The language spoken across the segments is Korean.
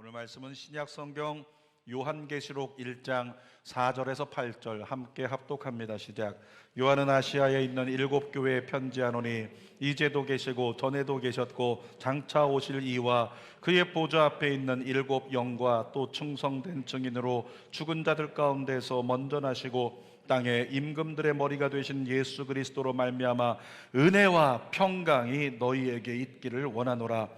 오늘 말씀은 신약 성경 요한계시록 1장 4절에서 8절 함께 합독합니다. 시작. 요한은 아시아에 있는 7교회에 편지하노니 이제도 계시고 전에도 계셨고 장차 오실 이와 그의 보좌 앞에 있는 7 영과 또 충성된 증인으로 죽은 자들 가운데서 먼저 나시고 땅의 임금들의 머리가 되신 예수 그리스도로 말미암아 은혜와 평강이 너희에게 있기를 원하노라.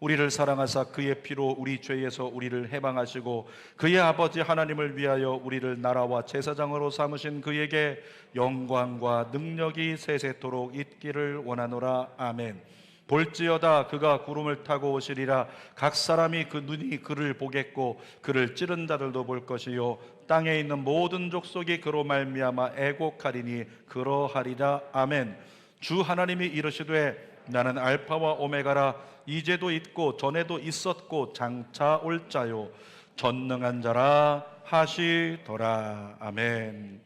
우리를 사랑하사 그의 피로 우리 죄에서 우리를 해방하시고 그의 아버지 하나님을 위하여 우리를 나라와 제사장으로 삼으신 그에게 영광과 능력이 세세토록 있기를 원하노라. 아멘. 볼지어다 그가 구름을 타고 오시리라. 각 사람이 그 눈이 그를 보겠고 그를 찌른 자들도 볼 것이요 땅에 있는 모든 족속이 그로 말미암아 애곡하리니 그러하리라. 아멘. 주 하나님이 이르시되 나는 알파와 오메가라. 이제도 있고 전에도 있었고 장차 올 자요 전능한 자라 하시더라. 아멘.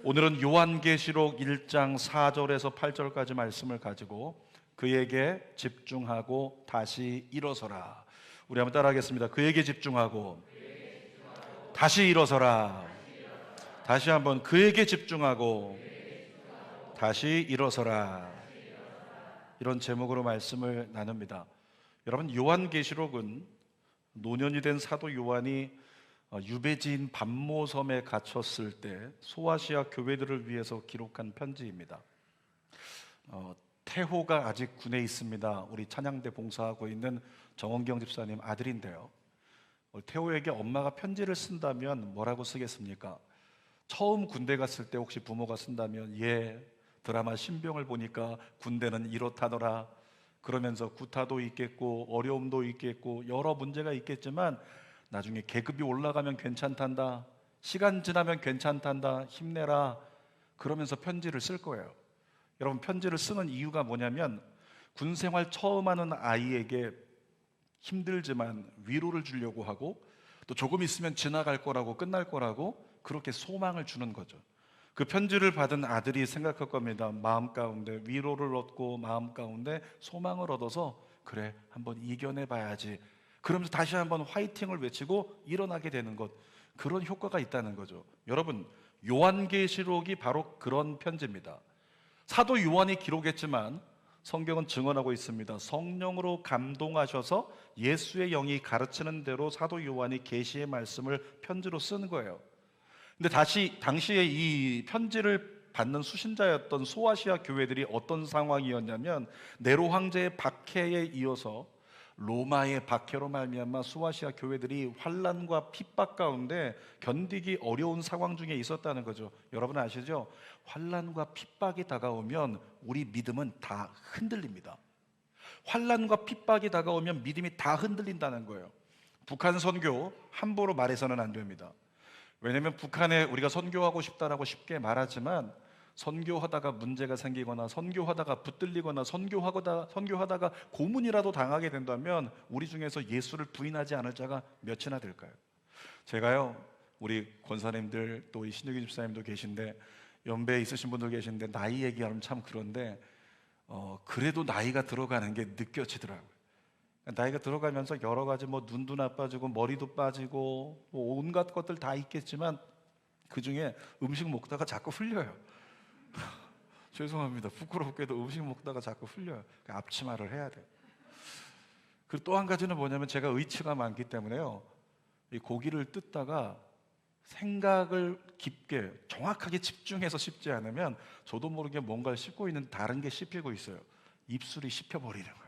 오늘은 요한계시록 1장 4절에서 8절까지 말씀을 가지고 그에게 집중하고 다시 일어서라. 우리 한번 따라하겠습니다. 그에게 집중하고 다시 일어서라. 다시 한번 그에게 집중하고 다시 일어서라. 이런 제목으로 말씀을 나눕니다. 여러분, 요한계시록은 노년이 된 사도 요한이 유배지인 반모섬에 갇혔을 때 소아시아 교회들을 위해서 기록한 편지입니다. 태호가 아직 군에 있습니다. 우리 찬양대 봉사하고 있는 정원경 집사님 아들인데요. 태호에게 엄마가 편지를 쓴다면 뭐라고 쓰겠습니까? 처음 군대 갔을 때 혹시 부모가 쓴다면 드라마 신병을 보니까 군대는 이렇다더라 그러면서 구타도 있겠고 어려움도 있겠고 여러 문제가 있겠지만 나중에 계급이 올라가면 괜찮단다, 시간 지나면 괜찮단다, 힘내라 그러면서 편지를 쓸 거예요. 여러분, 편지를 쓰는 이유가 뭐냐면 군생활 처음 하는 아이에게 힘들지만 위로를 주려고 하고 또 조금 있으면 지나갈 거라고 끝날 거라고 그렇게 소망을 주는 거죠. 그 편지를 받은 아들이 생각할 겁니다. 마음 가운데 위로를 얻고 마음 가운데 소망을 얻어서 그래 한번 이겨내 봐야지 그러면서 다시 한번 화이팅을 외치고 일어나게 되는 것, 그런 효과가 있다는 거죠. 여러분, 요한계시록이 바로 그런 편지입니다. 사도 요한이 기록했지만 성경은 증언하고 있습니다. 성령으로 감동하셔서 예수의 영이 가르치는 대로 사도 요한이 계시의 말씀을 편지로 쓴 거예요. 근데 당시에 이 편지를 받는 수신자였던 소아시아 교회들이 어떤 상황이었냐면 네로 황제의 박해에 이어서 로마의 박해로 말미암아 소아시아 교회들이 환난과 핍박 가운데 견디기 어려운 상황 중에 있었다는 거죠. 여러분 아시죠? 환난과 핍박이 다가오면 우리 믿음은 다 흔들립니다. 환난과 핍박이 다가오면 믿음이 다 흔들린다는 거예요. 북한 선교 함부로 말해서는 안 됩니다. 왜냐하면 북한에 우리가 선교하고 싶다라고 쉽게 말하지만 선교하다가 문제가 생기거나 선교하다가 붙들리거나 선교하다가 고문이라도 당하게 된다면 우리 중에서 예수를 부인하지 않을 자가 몇이나 될까요? 제가요, 우리 권사님들 또 이 신유기 집사님도 계신데 연배에 있으신 분들 계신데 나이 얘기하면 참 그런데 그래도 나이가 들어가는 게 느껴지더라고요. 나이가 들어가면서 여러 가지 눈도 나빠지고 머리도 빠지고 온갖 것들 다 있겠지만 그 중에 음식 먹다가 자꾸 흘려요. 죄송합니다. 부끄럽게도 음식 먹다가 자꾸 흘려요. 앞치마를 해야 돼요. 그리고 또 한 가지는 뭐냐면 제가 의치가 많기 때문에요, 이 고기를 뜯다가 생각을 깊게 정확하게 집중해서 씹지 않으면 저도 모르게 뭔가를 씹고 있는 다른 게 씹히고 있어요. 입술이 씹혀버리는 거예요.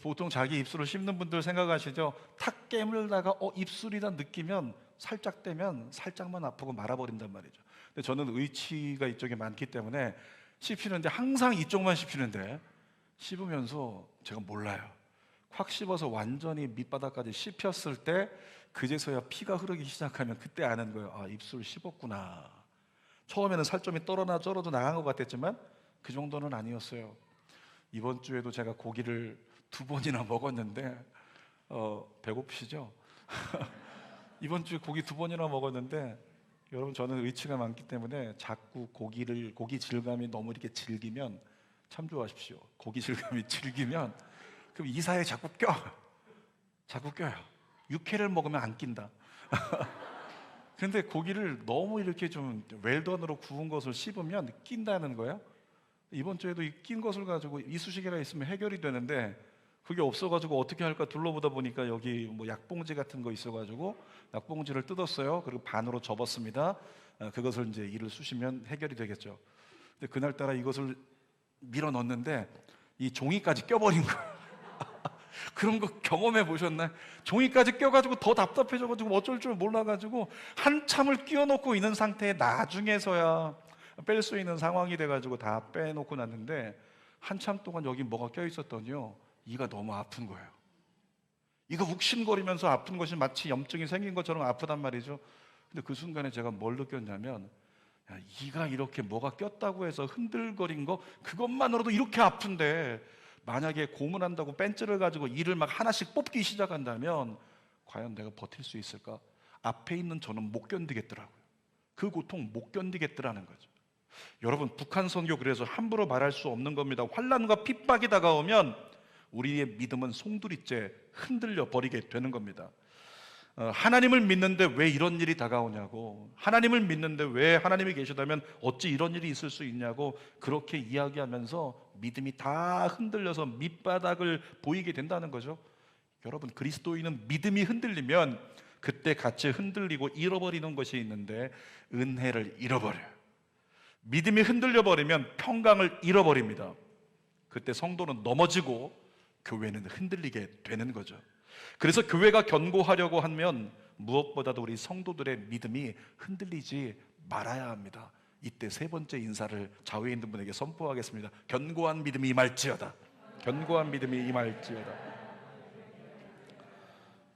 보통 자기 입술을 씹는 분들 생각하시죠? 탁 깨물다가 입술이다 느끼면 살짝 떼면 살짝만 아프고 말아버린단 말이죠. 근데 저는 의치가 이쪽에 많기 때문에 씹히는데 항상 이쪽만 씹히는데 씹으면서 제가 몰라요. 확 씹어서 완전히 밑바닥까지 씹혔을 때 그제서야 피가 흐르기 시작하면 그때 아는 거예요. 아, 입술 씹었구나. 처음에는 살점이 떨어져 나간 것 같았지만 그 정도는 아니었어요. 이번 주에도 제가 고기를 2번이나 먹었는데 배고프시죠? 이번 주에 고기 2번이나 먹었는데 여러분, 저는 의치가 많기 때문에 자꾸 고기 질감이 너무 이렇게 질기면 참조하십시오. 고기 질감이 질기면 그럼 이사에 자꾸 껴요. 육회를 먹으면 안 낀다. 근데 고기를 너무 이렇게 좀 웰던으로 구운 것을 씹으면 낀다는 거예요. 이번 주에도 이 낀 것을 가지고 이쑤시개가 있으면 해결이 되는데 그게 없어가지고 어떻게 할까 둘러보다 보니까 여기 뭐 약봉지 같은 거 있어가지고 약봉지를 뜯었어요. 그리고 반으로 접었습니다. 그것을 이제 이를 쑤시면 해결이 되겠죠. 근데 그날따라 이것을 밀어 넣었는데 이 종이까지 껴버린 거예요. 그런 거 경험해 보셨나요? 종이까지 껴가지고 더 답답해져가지고 어쩔 줄 몰라가지고 한참을 끼워놓고 있는 상태에 나중에서야 뺄 수 있는 상황이 돼가지고 다 빼놓고 났는데 한참 동안 여기 뭐가 껴있었더니요 이가 너무 아픈 거예요. 이가 욱신거리면서 아픈 것이 마치 염증이 생긴 것처럼 아프단 말이죠. 근데 그 순간에 제가 뭘 느꼈냐면 야, 이가 이렇게 뭐가 꼈다고 해서 흔들거린 거 그것만으로도 이렇게 아픈데 만약에 고문한다고 벤츠를 가지고 이를 막 하나씩 뽑기 시작한다면 과연 내가 버틸 수 있을까? 앞에 있는 저는 못 견디겠더라고요. 그 고통 못 견디겠더라는 거죠. 여러분 북한 선교 그래서 함부로 말할 수 없는 겁니다. 환난과 핍박이 다가오면 우리의 믿음은 송두리째 흔들려 버리게 되는 겁니다. 하나님을 믿는데 왜 이런 일이 다가오냐고, 하나님을 믿는데 왜 하나님이 계시다면 어찌 이런 일이 있을 수 있냐고 그렇게 이야기하면서 믿음이 다 흔들려서 밑바닥을 보이게 된다는 거죠. 여러분 그리스도인은 믿음이 흔들리면 그때 같이 흔들리고 잃어버리는 것이 있는데 은혜를 잃어버려요. 믿음이 흔들려 버리면 평강을 잃어버립니다. 그때 성도는 넘어지고 교회는 흔들리게 되는 거죠. 그래서 교회가 견고하려고 하면 무엇보다도 우리 성도들의 믿음이 흔들리지 말아야 합니다. 이때 세 번째 인사를 좌우에 있는 분에게 선포하겠습니다. 견고한 믿음이 임할지어다. 견고한 믿음이 임할지어다.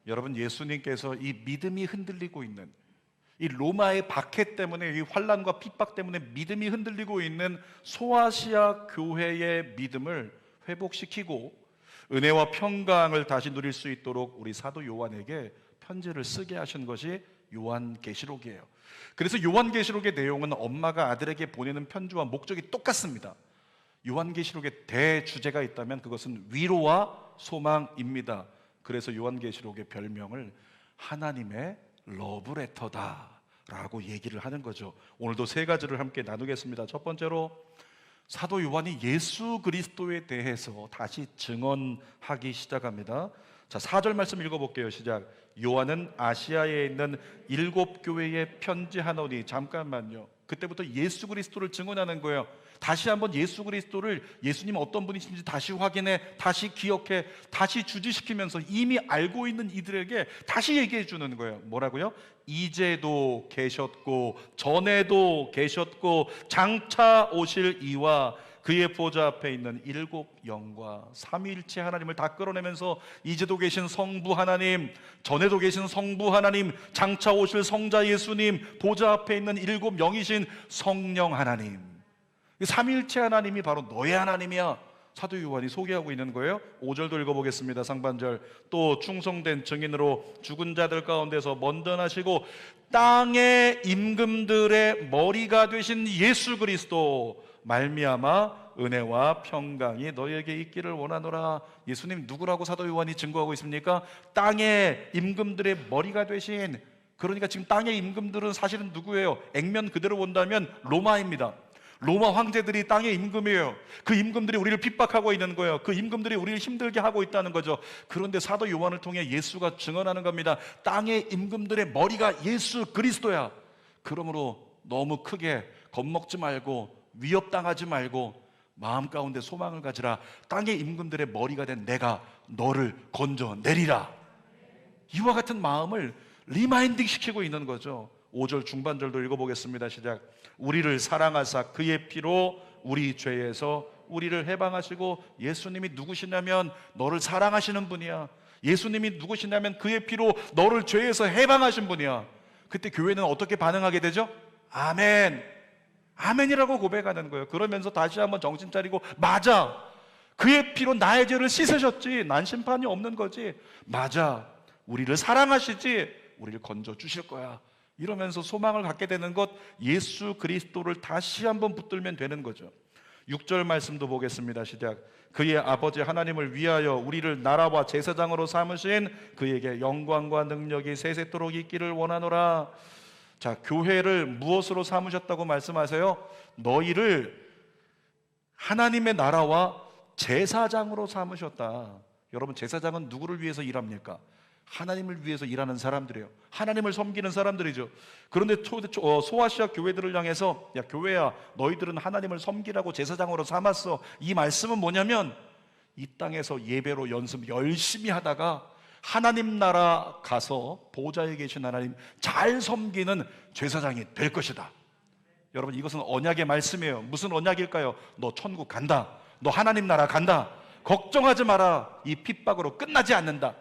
여러분 예수님께서 이 믿음이 흔들리고 있는 이 로마의 박해 때문에 이 환난과 핍박 때문에 믿음이 흔들리고 있는 소아시아 교회의 믿음을 회복시키고 은혜와 평강을 다시 누릴 수 있도록 우리 사도 요한에게 편지를 쓰게 하신 것이 요한계시록이에요. 그래서 요한계시록의 내용은 엄마가 아들에게 보내는 편지와 목적이 똑같습니다. 요한계시록의 대주제가 있다면 그것은 위로와 소망입니다. 그래서 요한계시록의 별명을 하나님의 러브레터다 라고 얘기를 하는 거죠. 오늘도 세 가지를 함께 나누겠습니다. 첫 번째로 사도 요한이 예수 그리스도에 대해서 다시 증언하기 시작합니다. 자, 4절 말씀 읽어볼게요. 시작. 요한은 아시아에 있는 7교회에 편지하노니. 잠깐만요. 그때부터 예수 그리스도를 증언하는 거예요. 다시 한번 예수 그리스도를, 예수님 어떤 분이신지 다시 확인해, 다시 기억해, 다시 주지시키면서 이미 알고 있는 이들에게 다시 얘기해 주는 거예요. 뭐라고요? 이제도 계셨고 전에도 계셨고 장차 오실 이와 그의 보좌 앞에 있는 7 영과 삼위일체 하나님을 다 끌어내면서 이제도 계신 성부 하나님, 전에도 계신 성부 하나님, 장차 오실 성자 예수님, 보좌 앞에 있는 7 영이신 성령 하나님, 삼위일체 하나님이 바로 너의 하나님이야. 사도 요한이 소개하고 있는 거예요. 5절도 읽어보겠습니다. 상반절. 또 충성된 증인으로 죽은 자들 가운데서 먼저나시고 땅의 임금들의 머리가 되신 예수 그리스도 말미암아 은혜와 평강이 너희에게 있기를 원하노라. 예수님 누구라고 사도 요한이 증거하고 있습니까? 땅의 임금들의 머리가 되신, 그러니까 지금 땅의 임금들은 사실은 누구예요? 액면 그대로 본다면 로마입니다. 로마 황제들이 땅의 임금이에요. 그 임금들이 우리를 핍박하고 있는 거예요. 그 임금들이 우리를 힘들게 하고 있다는 거죠. 그런데 사도 요한을 통해 예수가 증언하는 겁니다. 땅의 임금들의 머리가 예수 그리스도야. 그러므로 너무 크게 겁먹지 말고 위협당하지 말고 마음 가운데 소망을 가지라. 땅의 임금들의 머리가 된 내가 너를 건져내리라. 이와 같은 마음을 리마인딩 시키고 있는 거죠. 5절 중반절도 읽어보겠습니다. 시작. 우리를 사랑하사 그의 피로 우리 죄에서 우리를 해방하시고. 예수님이 누구시냐면 너를 사랑하시는 분이야. 예수님이 누구시냐면 그의 피로 너를 죄에서 해방하신 분이야. 그때 교회는 어떻게 반응하게 되죠? 아멘, 아멘이라고 고백하는 거예요. 그러면서 다시 한번 정신 차리고, 맞아, 그의 피로 나의 죄를 씻으셨지. 난 심판이 없는 거지. 맞아, 우리를 사랑하시지. 우리를 건져 주실 거야. 이러면서 소망을 갖게 되는 것, 예수 그리스도를 다시 한번 붙들면 되는 거죠. 6절 말씀도 보겠습니다. 시작. 그의 아버지 하나님을 위하여 우리를 나라와 제사장으로 삼으신 그에게 영광과 능력이 세세토록 있기를 원하노라. 자, 교회를 무엇으로 삼으셨다고 말씀하세요? 너희를 하나님의 나라와 제사장으로 삼으셨다. 여러분, 제사장은 누구를 위해서 일합니까? 하나님을 위해서 일하는 사람들이에요. 하나님을 섬기는 사람들이죠. 그런데 소아시아 교회들을 향해서, 야 교회야, 너희들은 하나님을 섬기라고 제사장으로 삼았어. 이 말씀은 뭐냐면, 이 땅에서 예배로 연습 열심히 하다가 하나님 나라 가서 보좌에 계신 하나님 잘 섬기는 제사장이 될 것이다. 여러분, 이것은 언약의 말씀이에요. 무슨 언약일까요? 너 천국 간다. 너 하나님 나라 간다. 걱정하지 마라. 이 핍박으로 끝나지 않는다.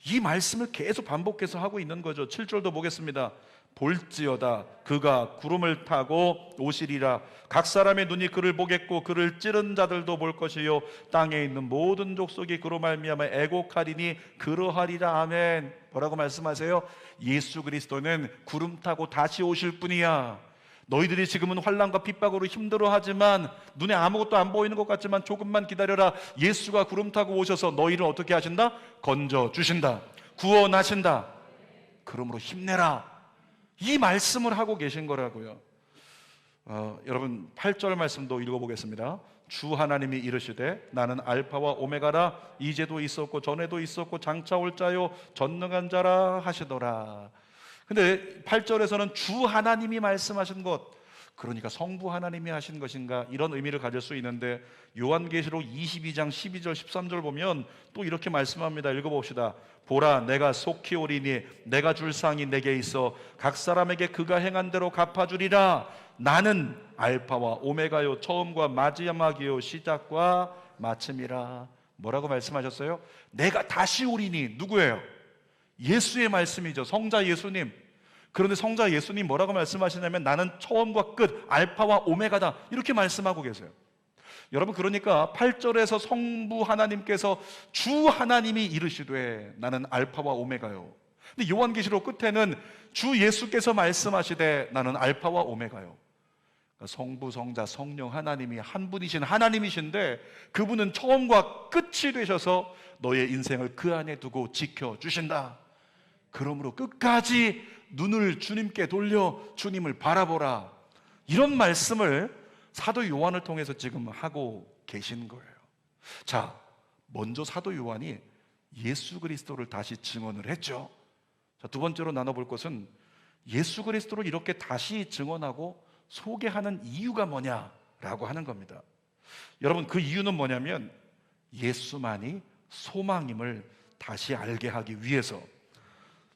이 말씀을 계속 반복해서 하고 있는 거죠. 7절도 보겠습니다. 볼지어다 그가 구름을 타고 오시리라. 각 사람의 눈이 그를 보겠고 그를 찌른 자들도 볼 것이요 땅에 있는 모든 족속이 그로 말미암아 애곡하리니 그러하리라. 아멘. 뭐라고 말씀하세요? 예수 그리스도는 구름 타고 다시 오실 분이야. 너희들이 지금은 환난과 핍박으로 힘들어하지만, 눈에 아무것도 안 보이는 것 같지만 조금만 기다려라. 예수가 구름 타고 오셔서 너희를 어떻게 하신다? 건져 주신다. 구원하신다. 그러므로 힘내라. 이 말씀을 하고 계신 거라고요. 여러분 8절 말씀도 읽어보겠습니다. 주 하나님이 이르시되 나는 알파와 오메가라. 이제도 있었고 전에도 있었고 장차 올 자요 전능한 자라 하시더라. 근데 8절에서는 주 하나님이 말씀하신 것, 그러니까 성부 하나님이 하신 것인가, 이런 의미를 가질 수 있는데, 요한계시록 22장 12절 13절 보면 또 이렇게 말씀합니다. 읽어봅시다. 보라 내가 속히 오리니 내가 줄 상이 내게 있어 각 사람에게 그가 행한 대로 갚아주리라. 나는 알파와 오메가요 처음과 마지막이요 시작과 마침이라. 뭐라고 말씀하셨어요? 내가 다시 오리니. 누구예요? 예수의 말씀이죠. 성자 예수님. 그런데 성자 예수님 뭐라고 말씀하시냐면 나는 처음과 끝, 알파와 오메가다, 이렇게 말씀하고 계세요. 여러분, 그러니까 8절에서 성부 하나님께서 주 하나님이 이르시되 나는 알파와 오메가요. 근데 요한계시록 끝에는 주 예수께서 말씀하시되 나는 알파와 오메가요. 그러니까 성부, 성자, 성령 하나님이 한 분이신 하나님이신데, 그분은 처음과 끝이 되셔서 너의 인생을 그 안에 두고 지켜주신다. 그러므로 끝까지 눈을 주님께 돌려 주님을 바라보라. 이런 말씀을 사도 요한을 통해서 지금 하고 계신 거예요. 자, 먼저 사도 요한이 예수 그리스도를 다시 증언을 했죠. 자, 두 번째로 나눠볼 것은 예수 그리스도를 이렇게 다시 증언하고 소개하는 이유가 뭐냐라고 하는 겁니다. 여러분, 그 이유는 뭐냐면 예수만이 소망임을 다시 알게 하기 위해서,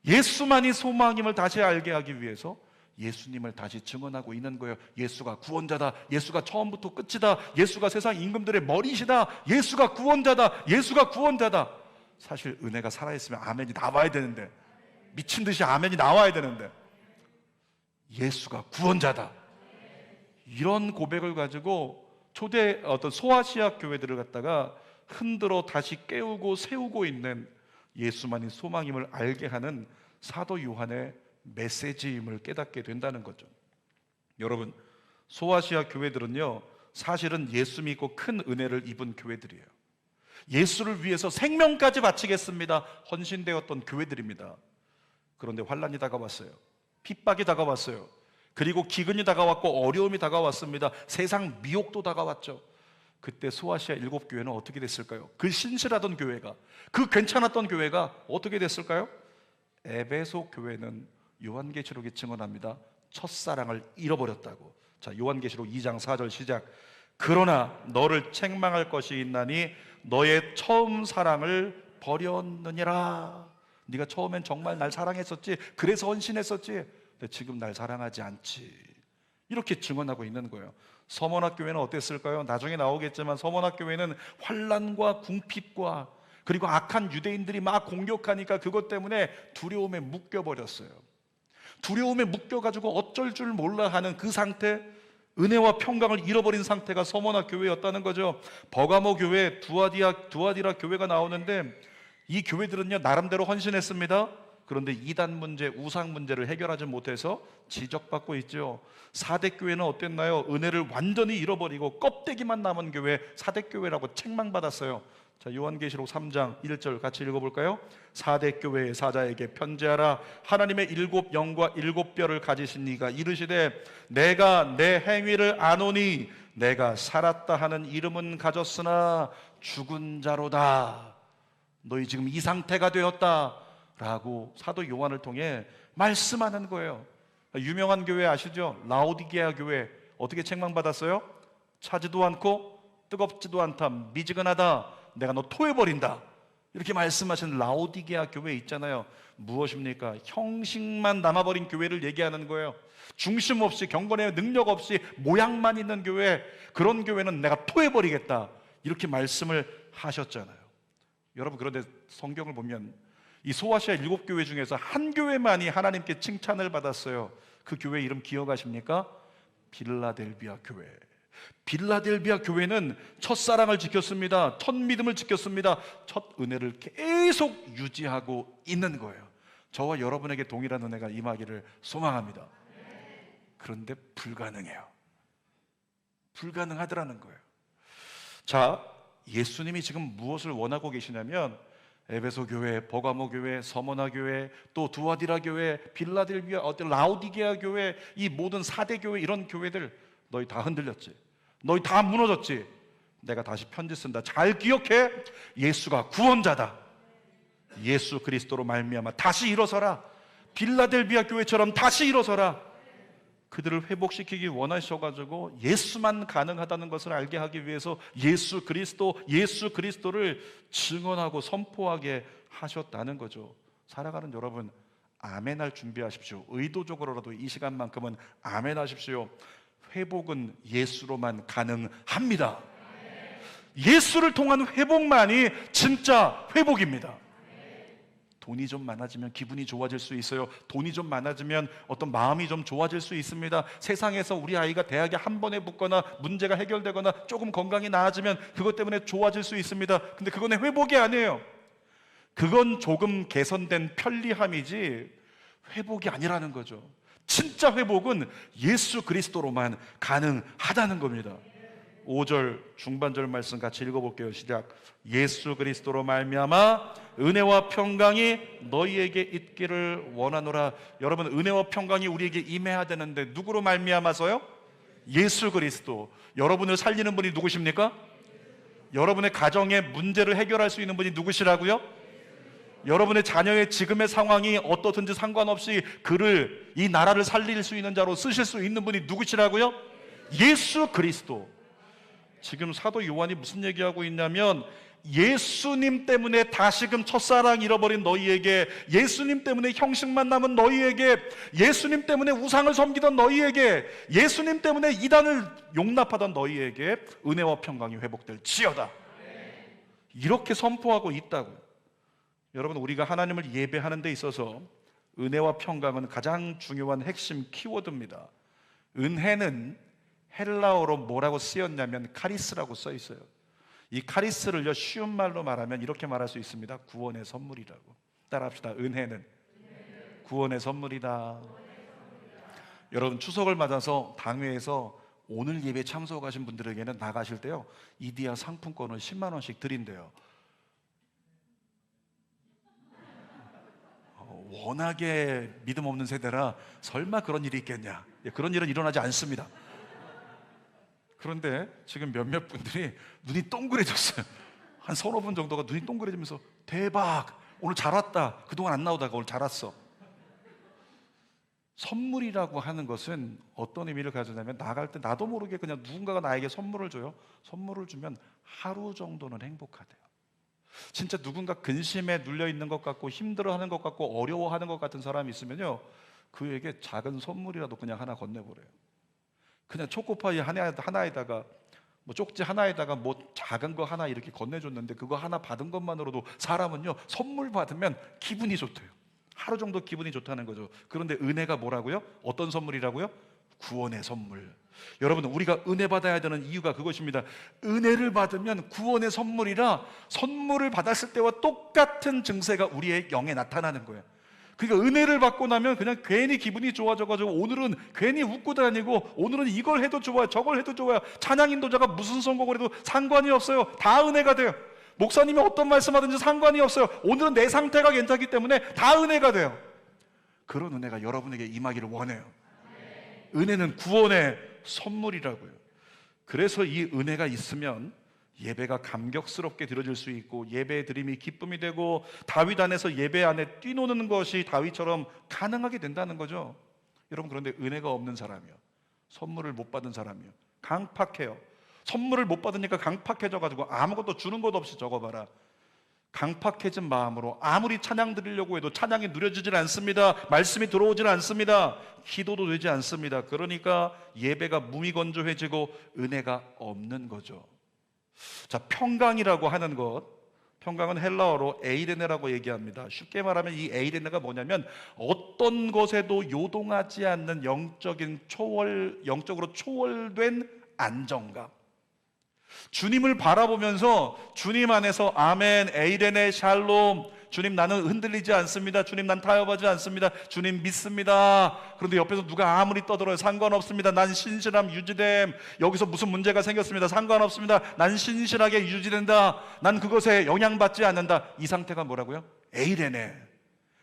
예수만이 소망임을 다시 알게 하기 위해서 예수님을 다시 증언하고 있는 거예요. 예수가 구원자다. 예수가 처음부터 끝이다. 예수가 세상 임금들의 머리시다. 예수가 구원자다. 예수가 구원자다. 사실 은혜가 살아있으면 아멘이 나와야 되는데, 미친 듯이 아멘이 나와야 되는데, 예수가 구원자다. 이런 고백을 가지고 초대 소아시아 교회들을 갖다가 흔들어 다시 깨우고 세우고 있는 예수만이 소망임을 알게 하는 사도 요한의 메시지임을 깨닫게 된다는 거죠. 여러분, 소아시아 교회들은요, 사실은 예수 믿고 큰 은혜를 입은 교회들이에요. 예수를 위해서 생명까지 바치겠습니다 헌신되었던 교회들입니다. 그런데 환난이 다가왔어요. 핍박이 다가왔어요. 그리고 기근이 다가왔고 어려움이 다가왔습니다. 세상 미혹도 다가왔죠. 그때 소아시아 7교회는 어떻게 됐을까요? 그 신실하던 교회가, 그 괜찮았던 교회가 어떻게 됐을까요? 에베소 교회는 요한계시록이 증언합니다. 첫사랑을 잃어버렸다고. 자, 요한계시록 2장 4절 시작. 그러나 너를 책망할 것이 있나니 너의 처음 사랑을 버렸느니라. 네가 처음엔 정말 날 사랑했었지, 그래서 헌신했었지, 근데 지금 날 사랑하지 않지. 이렇게 증언하고 있는 거예요. 서머나 교회는 어땠을까요? 나중에 나오겠지만 서머나 교회는 환난과 궁핍과 그리고 악한 유대인들이 막 공격하니까 그것 때문에 두려움에 묶여버렸어요. 두려움에 묶여가지고 어쩔 줄 몰라 하는 그 상태, 은혜와 평강을 잃어버린 상태가 서머나 교회였다는 거죠. 버가모 교회, 두아디라 교회가 나오는데, 이 교회들은요 나름대로 헌신했습니다. 그런데 이단 문제, 우상 문제를 해결하지 못해서 지적받고 있죠. 사대교회는 어땠나요? 은혜를 완전히 잃어버리고 껍데기만 남은 교회, 사대교회라고 책망받았어요. 자, 요한계시록 3장 1절 같이 읽어볼까요? 사대교회의 사자에게 편지하라. 하나님의 일곱 영과 일곱 뼈를 가지신 이가 이르시되 내가 내 행위를 아노니 내가 살았다 하는 이름은 가졌으나 죽은 자로다. 너희 지금 이 상태가 되었다 라고 사도 요한을 통해 말씀하는 거예요. 유명한 교회 아시죠? 라오디게아 교회 어떻게 책망받았어요? 차지도 않고 뜨겁지도 않다, 미지근하다, 내가 너 토해버린다, 이렇게 말씀하신 라오디게아 교회 있잖아요. 무엇입니까? 형식만 남아버린 교회를 얘기하는 거예요. 중심 없이, 경건의 능력 없이 모양만 있는 교회, 그런 교회는 내가 토해버리겠다, 이렇게 말씀을 하셨잖아요. 여러분, 그런데 성경을 보면 이 소아시아 7교회 중에서 한 교회만이 하나님께 칭찬을 받았어요. 그 교회 이름 기억하십니까? 빌라델비아 교회. 빌라델비아 교회는 첫사랑을 지켰습니다. 첫 믿음을 지켰습니다. 첫 은혜를 계속 유지하고 있는 거예요. 저와 여러분에게 동일한 은혜가 임하기를 소망합니다. 그런데 불가능해요. 불가능하더라는 거예요. 자, 예수님이 지금 무엇을 원하고 계시냐면 에베소 교회, 버가모 교회, 서머나 교회, 또 두아디라 교회, 빌라델비아, 라오디게아 교회, 이 모든 4대 교회, 이런 교회들 너희 다 흔들렸지? 너희 다 무너졌지? 내가 다시 편지 쓴다. 잘 기억해. 예수가 구원자다. 예수 그리스도로 말미암아 다시 일어서라. 빌라델비아 교회처럼 다시 일어서라. 그들을 회복시키기 원하셔가지고 예수만 가능하다는 것을 알게 하기 위해서 예수 그리스도를 증언하고 선포하게 하셨다는 거죠. 살아가는 여러분, 아멘할 준비하십시오. 의도적으로라도 이 시간만큼은 아멘하십시오. 회복은 예수로만 가능합니다. 예수를 통한 회복만이 진짜 회복입니다. 돈이 좀 많아지면 기분이 좋아질 수 있어요. 돈이 좀 많아지면 어떤 마음이 좀 좋아질 수 있습니다. 세상에서 우리 아이가 대학에 한 번에 붙거나 문제가 해결되거나 조금 건강이 나아지면 그것 때문에 좋아질 수 있습니다. 근데 그건 회복이 아니에요. 그건 조금 개선된 편리함이지 회복이 아니라는 거죠. 진짜 회복은 예수 그리스도로만 가능하다는 겁니다. 5절 중반절 말씀 같이 읽어볼게요. 시작. 예수 그리스도로 말미암아 은혜와 평강이 너희에게 있기를 원하노라. 여러분, 은혜와 평강이 우리에게 임해야 되는데 누구로 말미암아서요? 예수 그리스도. 여러분을 살리는 분이 누구십니까? 여러분의 가정의 문제를 해결할 수 있는 분이 누구시라고요? 여러분의 자녀의 지금의 상황이 어떻든지 상관없이 그를, 이 나라를 살릴 수 있는 자로 쓰실 수 있는 분이 누구시라고요? 예수 그리스도. 지금 사도 요한이 무슨 얘기하고 있냐면 예수님 때문에 다시금 첫사랑 잃어버린 너희에게, 예수님 때문에 형식만 남은 너희에게, 예수님 때문에 우상을 섬기던 너희에게, 예수님 때문에 이단을 용납하던 너희에게 은혜와 평강이 회복될지어다, 이렇게 선포하고 있다고. 여러분, 우리가 하나님을 예배하는 데 있어서 은혜와 평강은 가장 중요한 핵심 키워드입니다. 은혜는 헬라어로 뭐라고 쓰였냐면 카리스라고 써 있어요. 이 카리스를요, 쉬운 말로 말하면 이렇게 말할 수 있습니다. 구원의 선물이라고. 따라합시다. 은혜는 구원의 선물이다. 여러분, 추석을 맞아서 당회에서 오늘 예배 참석하신 분들에게는 나가실 때요, 이디야 상품권을 10만 원씩 드린대요. 워낙에 믿음 없는 세대라 설마 그런 일이 있겠냐. 그런 일은 일어나지 않습니다. 그런데 지금 몇몇 분들이 눈이 동그래졌어요. 한 서너 분 정도가 눈이 동그래지면서 대박, 오늘 잘 왔다, 그동안 안 나오다가 오늘 잘 왔어. 선물이라고 하는 것은 어떤 의미를 가지냐면, 나갈 때 나도 모르게 그냥 누군가가 나에게 선물을 줘요. 선물을 주면 하루 정도는 행복하대요. 진짜 누군가 근심에 눌려있는 것 같고 힘들어하는 것 같고 어려워하는 것 같은 사람이 있으면요, 그에게 작은 선물이라도 그냥 하나 건네버려요. 그냥 초코파이 하나에다가 뭐 쪽지 하나에다가 뭐 작은 거 하나 이렇게 건네줬는데 그거 하나 받은 것만으로도 사람은요, 선물 받으면 기분이 좋대요. 하루 정도 기분이 좋다는 거죠. 그런데 은혜가 뭐라고요? 어떤 선물이라고요? 구원의 선물. 여러분, 우리가 은혜 받아야 되는 이유가 그것입니다. 은혜를 받으면 구원의 선물이라 선물을 받았을 때와 똑같은 증세가 우리의 영에 나타나는 거예요. 그러니까 은혜를 받고 나면 그냥 괜히 기분이 좋아져가지고 오늘은 괜히 웃고 다니고 오늘은 이걸 해도 좋아요, 저걸 해도 좋아요. 찬양 인도자가 무슨 선곡을 해도 상관이 없어요. 다 은혜가 돼요. 목사님이 어떤 말씀하든지 상관이 없어요. 오늘은 내 상태가 괜찮기 때문에 다 은혜가 돼요. 그런 은혜가 여러분에게 임하기를 원해요. 은혜는 구원의 선물이라고요. 그래서 이 은혜가 있으면 예배가 감격스럽게 드려질 수 있고 예배의 드림이 기쁨이 되고 다윗 안에서 예배 안에 뛰노는 것이 다윗처럼 가능하게 된다는 거죠. 여러분, 그런데 은혜가 없는 사람이요, 선물을 못 받은 사람이요, 강팍해요. 선물을 못 받으니까 강팍해져가지고 아무것도 주는 것 없이 적어봐라. 강팍해진 마음으로 아무리 찬양 드리려고 해도 찬양이 누려지질 않습니다. 말씀이 들어오질 않습니다. 기도도 되지 않습니다. 그러니까 예배가 무미건조해지고 은혜가 없는 거죠. 자, 평강이라고 하는 것, 평강은 헬라어로 에이레네라고 얘기합니다. 쉽게 말하면 이 에이레네가 뭐냐면 어떤 것에도 요동하지 않는 영적으로 초월된 안정감. 주님을 바라보면서 주님 안에서 아멘, 에이레네, 샬롬, 주님 나는 흔들리지 않습니다. 주님 난 타협하지 않습니다. 주님 믿습니다. 그런데 옆에서 누가 아무리 떠들어요, 상관없습니다. 난 신실함 유지됨. 여기서 무슨 문제가 생겼습니다. 상관없습니다. 난 신실하게 유지된다. 난 그것에 영향받지 않는다. 이 상태가 뭐라고요? 에이레네.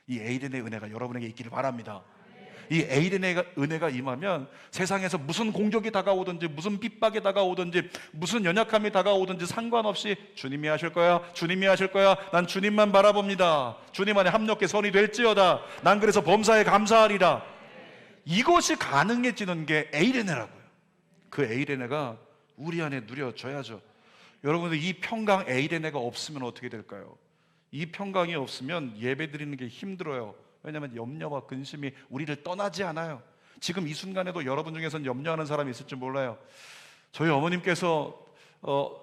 이 에이레네 은혜가 여러분에게 있기를 바랍니다. 이 에이레네 은혜가 임하면 세상에서 무슨 공격이 다가오든지 무슨 핍박이 다가오든지 무슨 연약함이 다가오든지 상관없이 주님이 하실 거야, 주님이 하실 거야, 난 주님만 바라봅니다. 주님 안에 합력해 선이 될지어다. 난 그래서 범사에 감사하리라. 이것이 가능해지는 게 에이레네라고요. 그 에이레네가 우리 안에 누려져야죠. 여러분들, 이 평강 에이레네가 없으면 어떻게 될까요? 이 평강이 없으면 예배 드리는 게 힘들어요. 왜냐하면 염려와 근심이 우리를 떠나지 않아요. 지금 이 순간에도 여러분 중에서는 염려하는 사람이 있을지 몰라요. 저희 어머님께서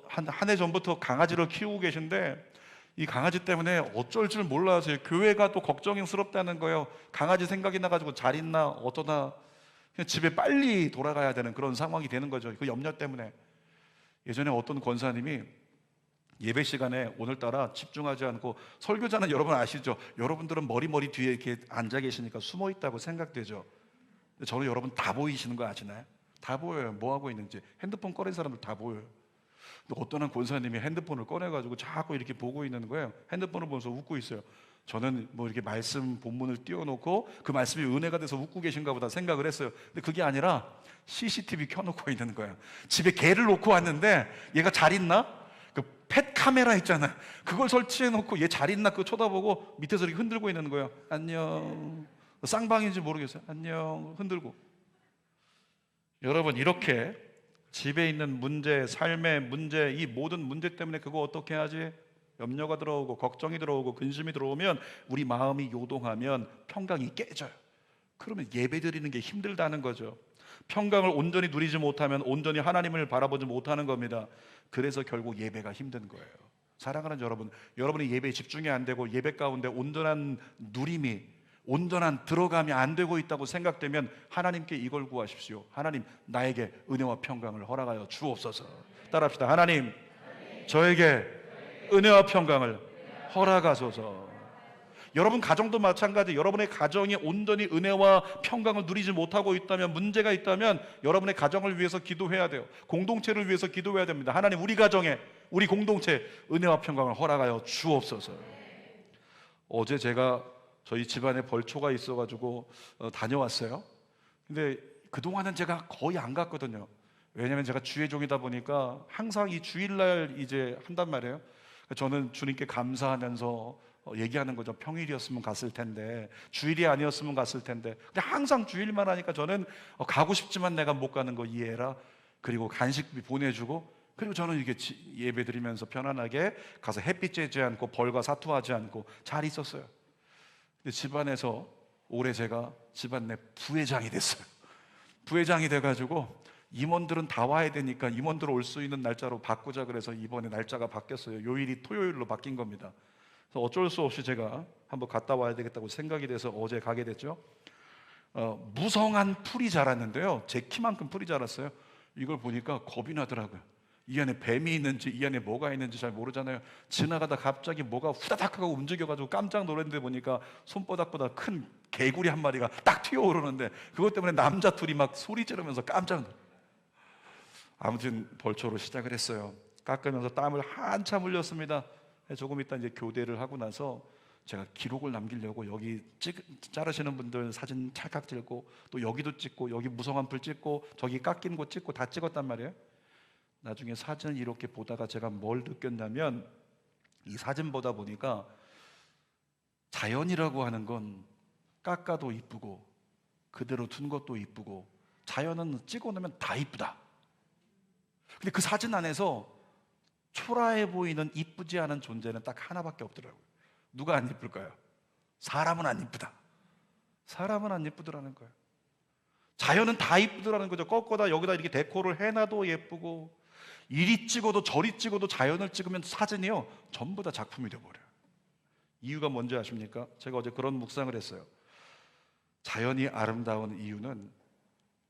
한 해 전부터 강아지를 키우고 계신데 이 강아지 때문에 어쩔 줄 몰라서 교회가 또 걱정스럽다는 거예요. 강아지 생각이 나가지고 잘 있나 어떠나 그냥 집에 빨리 돌아가야 되는 그런 상황이 되는 거죠. 그 염려 때문에. 예전에 어떤 권사님이 예배 시간에 오늘따라 집중하지 않고, 설교자는 여러분 아시죠? 여러분들은 머리 뒤에 이렇게 앉아 계시니까 숨어 있다고 생각되죠. 근데 저는 여러분 다 보이시는 거 아시나요? 다 보여요. 뭐 하고 있는지. 핸드폰 꺼낸 사람들 다 보여요. 근데 어떤 한 권사님이 핸드폰을 꺼내가지고 자꾸 이렇게 보고 있는 거예요. 핸드폰을 보면서 웃고 있어요. 저는 뭐 이렇게 말씀 본문을 띄워놓고 그 말씀이 은혜가 돼서 웃고 계신가 보다 생각을 했어요. 근데 그게 아니라 CCTV 켜놓고 있는 거예요. 집에 개를 놓고 왔는데 얘가 잘 있나? 그 펫 카메라 있잖아요. 그걸 설치해놓고 얘 잘 있나 그거 쳐다보고 밑에서 이렇게 흔들고 있는 거예요. 안녕. 쌍방인지 모르겠어요. 안녕. 흔들고. 여러분, 이렇게 집에 있는 문제, 삶의 문제, 이 모든 문제 때문에 그거 어떻게 하지? 염려가 들어오고 걱정이 들어오고 근심이 들어오면 우리 마음이 요동하면 평강이 깨져요. 그러면 예배 드리는 게 힘들다는 거죠. 평강을 온전히 누리지 못하면 온전히 하나님을 바라보지 못하는 겁니다. 그래서 결국 예배가 힘든 거예요. 사랑하는 여러분, 여러분이 예배에 집중이 안 되고 예배 가운데 온전한 누림이, 온전한 들어감이 안 되고 있다고 생각되면 하나님께 이걸 구하십시오. 하나님, 나에게 은혜와 평강을 허락하여 주옵소서. 따라합시다. 하나님, 저에게 은혜와 평강을 허락하소서. 여러분 가정도 마찬가지. 여러분의 가정이 온전히 은혜와 평강을 누리지 못하고 있다면, 문제가 있다면 여러분의 가정을 위해서 기도해야 돼요. 공동체를 위해서 기도해야 됩니다. 하나님, 우리 가정에, 우리 공동체 은혜와 평강을 허락하여 주옵소서. 어제 제가 저희 집안에 벌초가 있어가지고 다녀왔어요. 근데 그동안은 제가 거의 안 갔거든요. 왜냐하면 제가 주의 종이다 보니까 항상 이 주일날 이제 한단 말이에요. 저는 주님께 감사하면서 얘기하는 거죠. 평일이었으면 갔을 텐데, 주일이 아니었으면 갔을 텐데. 근데 항상 주일만 하니까 저는 가고 싶지만 내가 못 가는 거 이해해라. 그리고 간식비 보내주고, 그리고 저는 이게 예배 드리면서 편안하게 가서 햇빛 쬐지 않고 벌과 사투하지 않고 잘 있었어요. 근데 집안에서 올해 제가 집안 내 부회장이 됐어요. 부회장이 돼가지고 임원들은 다 와야 되니까 임원들 올 수 있는 날짜로 바꾸자 그래서 이번에 날짜가 바뀌었어요. 요일이 토요일로 바뀐 겁니다. 그래서 어쩔 수 없이 제가 한번 갔다 와야 되겠다고 생각이 돼서 어제 가게 됐죠. 무성한 풀이 자랐는데요, 제 키만큼 풀이 자랐어요. 이걸 보니까 겁이 나더라고요. 이 안에 뱀이 있는지 이 안에 뭐가 있는지 잘 모르잖아요. 지나가다 갑자기 뭐가 후다닥 하고 움직여가지고 깜짝 놀랐는데 보니까 손바닥보다 큰 개구리 한 마리가 딱 튀어오르는데, 그것 때문에 남자 둘이 막 소리 지르면서 깜짝 놀랐어요. 아무튼 벌초로 시작을 했어요. 깎으면서 땀을 한참 흘렸습니다. 조금 있다 이제 교대를 하고 나서 제가 기록을 남기려고 여기 자르시는 분들 사진 찰칵 찍고, 또 여기도 찍고, 여기 무성한풀 찍고, 저기 깎인 곳 찍고 다 찍었단 말이에요. 나중에 사진을 이렇게 보다가 제가 뭘 느꼈냐면, 이 사진 보다 보니까 자연이라고 하는 건 깎아도 이쁘고 그대로 둔 것도 이쁘고 자연은 찍어놓으면 다 이쁘다. 근데 그 사진 안에서 초라해 보이는 이쁘지 않은 존재는 딱 하나밖에 없더라고요. 누가 안 이쁠까요? 사람은 안 이쁘다. 사람은 안 예쁘더라는 거예요. 자연은 다 이쁘더라는 거죠. 꺾어다 여기다 이렇게 데코를 해놔도 예쁘고, 이리 찍어도 저리 찍어도 자연을 찍으면 사진이요 전부 다 작품이 되어버려요. 이유가 뭔지 아십니까? 제가 어제 그런 묵상을 했어요. 자연이 아름다운 이유는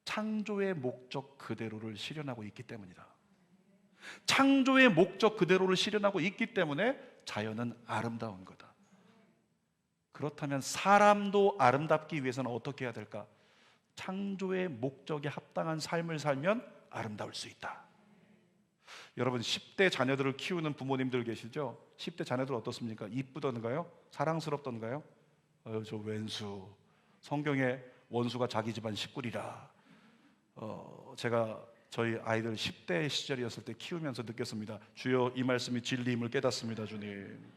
창조의 목적 그대로를 실현하고 있기 때문이다. 창조의 목적 그대로를 실현하고 있기 때문에 자연은 아름다운 거다. 그렇다면 사람도 아름답기 위해서는 어떻게 해야 될까? 창조의 목적에 합당한 삶을 살면 아름다울 수 있다. 여러분, 10대 자녀들을 키우는 부모님들 계시죠? 10대 자녀들 어떻습니까? 이쁘던가요? 사랑스럽던가요? 저 왼수, 성경에 원수가 자기 집안 식구리라. 제가 저희 아이들 10대 시절이었을 때 키우면서 느꼈습니다. 주여, 이 말씀이 진리임을 깨닫습니다, 주님.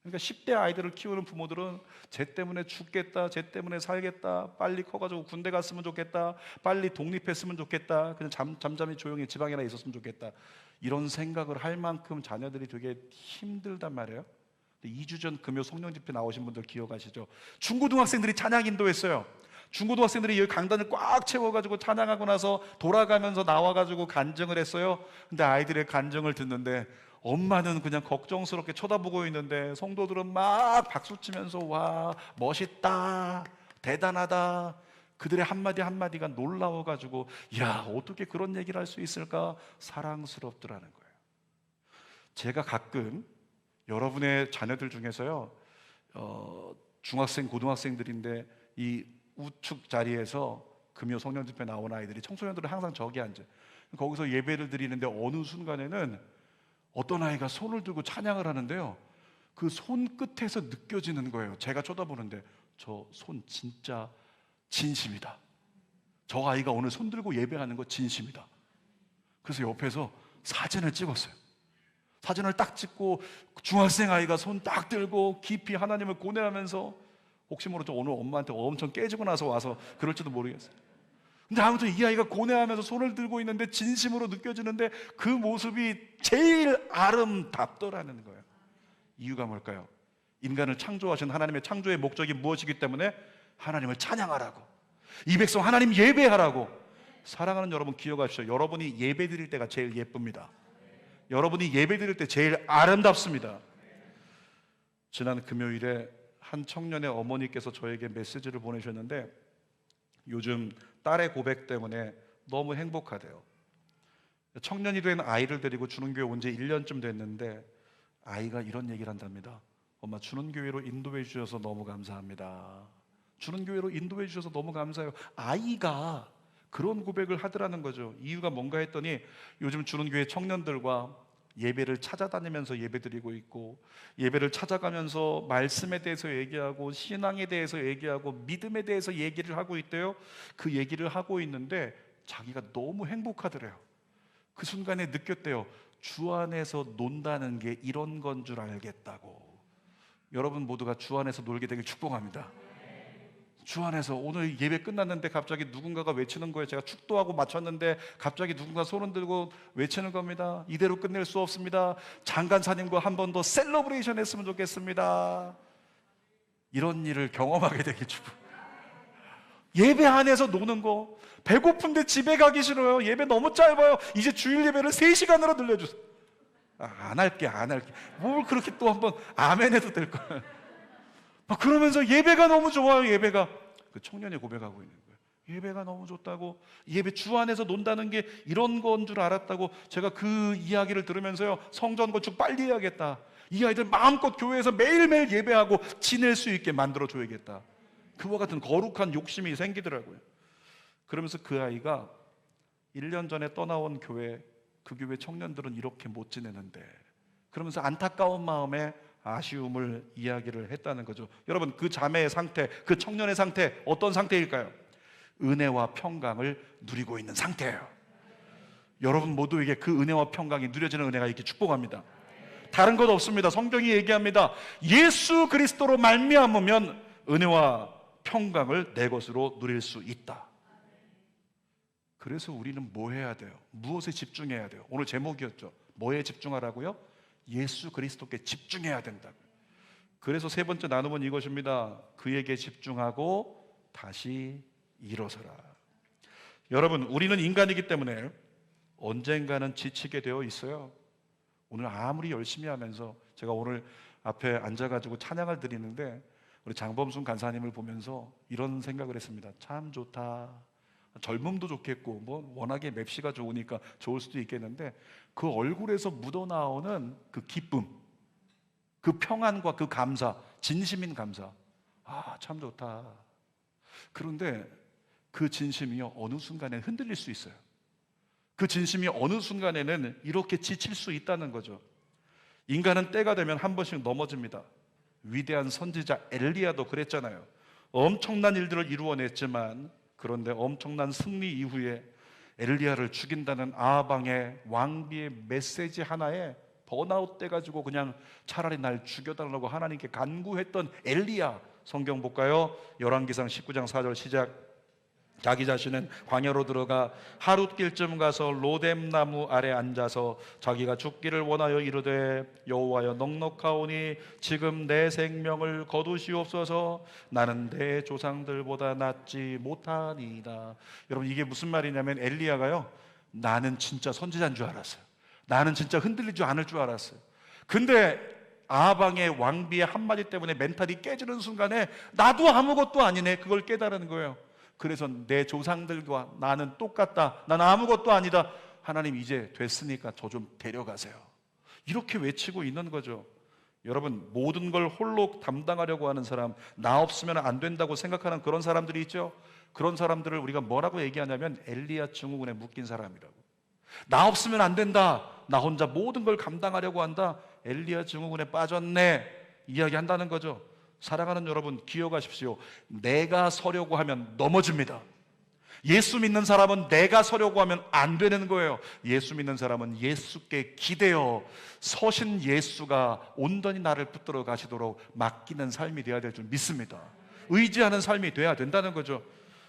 그러니까 10대 아이들을 키우는 부모들은 쟤 때문에 죽겠다, 쟤 때문에 살겠다, 빨리 커가지고 군대 갔으면 좋겠다, 빨리 독립했으면 좋겠다, 그냥 잠잠히 조용히 지방에나 있었으면 좋겠다, 이런 생각을 할 만큼 자녀들이 되게 힘들단 말이에요. 2주 전 금요 성령 집회 나오신 분들 기억하시죠? 중고등학생들이 찬양 인도했어요. 중고등학생들이 여기 강단을 꽉 채워가지고 찬양하고 나서 돌아가면서 나와가지고 간증을 했어요. 근데 아이들의 간증을 듣는데 엄마는 그냥 걱정스럽게 쳐다보고 있는데 성도들은 막 박수치면서 와, 멋있다, 대단하다, 그들의 한마디 한마디가 놀라워가지고 야, 어떻게 그런 얘기를 할 수 있을까? 사랑스럽더라는 거예요. 제가 가끔 여러분의 자녀들 중에서요, 중학생, 고등학생들인데 이 우측 자리에서 금요 성령 집회 나온 아이들이, 청소년들은 항상 저기 앉아요. 거기서 예배를 드리는데 어느 순간에는 어떤 아이가 손을 들고 찬양을 하는데요, 그 손끝에서 느껴지는 거예요. 제가 쳐다보는데 저 손 진짜 진심이다. 저 아이가 오늘 손 들고 예배하는 거 진심이다. 그래서 옆에서 사진을 찍었어요. 사진을 딱 찍고 중학생 아이가 손 딱 들고 깊이 하나님을 고뇌하면서, 혹시 모르죠, 오늘 엄마한테 엄청 깨지고 나서 와서 그럴지도 모르겠어요. 근데 아무튼 이 아이가 고뇌하면서 손을 들고 있는데 진심으로 느껴지는데 그 모습이 제일 아름답더라는 거예요. 이유가 뭘까요? 인간을 창조하신 하나님의 창조의 목적이 무엇이기 때문에 하나님을 찬양하라고, 이 백성 하나님 예배하라고. 사랑하는 여러분, 기억하십시오. 여러분이 예배 드릴 때가 제일 예쁩니다. 여러분이 예배 드릴 때 제일 아름답습니다. 지난 금요일에 한 청년의 어머니께서 저에게 메시지를 보내셨는데, 요즘 딸의 고백 때문에 너무 행복하대요. 청년이 된 아이를 데리고 주는교회 온 지 1년쯤 됐는데 아이가 이런 얘기를 한답니다. 엄마, 주는교회로 인도해 주셔서 너무 감사합니다. 주는교회로 인도해 주셔서 너무 감사해요. 아이가 그런 고백을 하더라는 거죠. 이유가 뭔가 했더니 요즘 주는교회 청년들과 예배를 찾아다니면서 예배드리고 있고, 예배를 찾아가면서 말씀에 대해서 얘기하고 신앙에 대해서 얘기하고 믿음에 대해서 얘기를 하고 있대요. 그 얘기를 하고 있는데 자기가 너무 행복하더래요. 그 순간에 느꼈대요. 주 안에서 논다는 게 이런 건 줄 알겠다고. 여러분 모두가 주 안에서 놀게 되길 축복합니다. 주 안에서 오늘 예배 끝났는데 갑자기 누군가가 외치는 거예요. 제가 축도하고 마쳤는데 갑자기 누군가 손을 들고 외치는 겁니다. 이대로 끝낼 수 없습니다. 장관사님과 한 번 더 셀러브레이션 했으면 좋겠습니다. 이런 일을 경험하게 되길 축복. 예배 안에서 노는 거, 배고픈데 집에 가기 싫어요. 예배 너무 짧아요. 이제 주일 예배를 3시간으로 늘려주세요. 안 할게. 뭘 그렇게 또 한번 아멘 해도 될 거야. 그러면서 예배가 너무 좋아요. 예배가. 그 청년이 고백하고 있는 거예요. 예배가 너무 좋다고, 예배 주 안에서 논다는 게 이런 건 줄 알았다고. 제가 그 이야기를 들으면서요, 성전 건축 빨리 해야겠다, 이 아이들 마음껏 교회에서 매일매일 예배하고 지낼 수 있게 만들어줘야겠다, 그와 같은 거룩한 욕심이 생기더라고요. 그러면서 그 아이가 1년 전에 떠나온 교회, 그 교회 청년들은 이렇게 못 지내는데, 그러면서 안타까운 마음에 아쉬움을 이야기를 했다는 거죠. 여러분, 그 자매의 상태, 그 청년의 상태 어떤 상태일까요? 은혜와 평강을 누리고 있는 상태예요. 여러분 모두에게 그 은혜와 평강이 누려지는 은혜가 있게 축복합니다. 다른 것 없습니다. 성경이 얘기합니다. 예수 그리스도로 말미암으면 은혜와 평강을 내 것으로 누릴 수 있다. 그래서 우리는 뭐 해야 돼요? 무엇에 집중해야 돼요? 오늘 제목이었죠. 뭐에 집중하라고요? 예수 그리스도께 집중해야 된다고요. 그래서 세 번째 나눔은 이것입니다. 그에게 집중하고 다시 일어서라. 여러분, 우리는 인간이기 때문에 언젠가는 지치게 되어 있어요. 오늘 아무리 열심히 하면서, 제가 오늘 앞에 앉아가지고 찬양을 드리는데 우리 장범순 간사님을 보면서 이런 생각을 했습니다. 참 좋다. 젊음도 좋겠고 뭐 워낙에 맵시가 좋으니까 좋을 수도 있겠는데, 그 얼굴에서 묻어나오는 그 기쁨, 그 평안과 그 감사, 진심인 감사, 아 참 좋다. 그런데 그 진심이요, 어느 순간에 흔들릴 수 있어요. 그 진심이 어느 순간에는 이렇게 지칠 수 있다는 거죠. 인간은 때가 되면 한 번씩 넘어집니다. 위대한 선지자 엘리야도 그랬잖아요. 엄청난 일들을 이루어냈지만, 그런데 엄청난 승리 이후에 엘리야를 죽인다는 아방의 왕비의 메시지 하나에 번아웃 돼가지고 그냥 차라리 날 죽여달라고 하나님께 간구했던 엘리야, 성경 볼까요? 열왕기상 19장 4절 시작. 자기 자신은 광야로 들어가 하룻길쯤 가서 로뎀나무 아래 앉아서 자기가 죽기를 원하여 이르되, 여호와여 넉넉하오니 지금 내 생명을 거두시옵소서. 나는 내 조상들보다 낫지 못하니이다. 여러분, 이게 무슨 말이냐면 엘리야가요, 나는 진짜 선지자인 줄 알았어요. 나는 진짜 흔들리지 않을 줄 알았어요. 근데 아방의 왕비의 한마디 때문에 멘탈이 깨지는 순간에 나도 아무것도 아니네, 그걸 깨달은 거예요. 그래서 내 조상들과 나는 똑같다, 난 아무것도 아니다, 하나님 이제 됐으니까 저 좀 데려가세요, 이렇게 외치고 있는 거죠. 여러분, 모든 걸 홀로 담당하려고 하는 사람, 나 없으면 안 된다고 생각하는 그런 사람들이 있죠. 그런 사람들을 우리가 뭐라고 얘기하냐면 엘리야 증후군에 묶인 사람이라고. 나 없으면 안 된다, 나 혼자 모든 걸 감당하려고 한다, 엘리야 증후군에 빠졌네, 이야기한다는 거죠. 사랑하는 여러분, 기억하십시오. 내가 서려고 하면 넘어집니다. 예수 믿는 사람은 내가 서려고 하면 안 되는 거예요. 예수 믿는 사람은 예수께 기대어 서신 예수가 온전히 나를 붙들어 가시도록 맡기는 삶이 되어야 될 줄 믿습니다. 의지하는 삶이 돼야 된다는 거죠.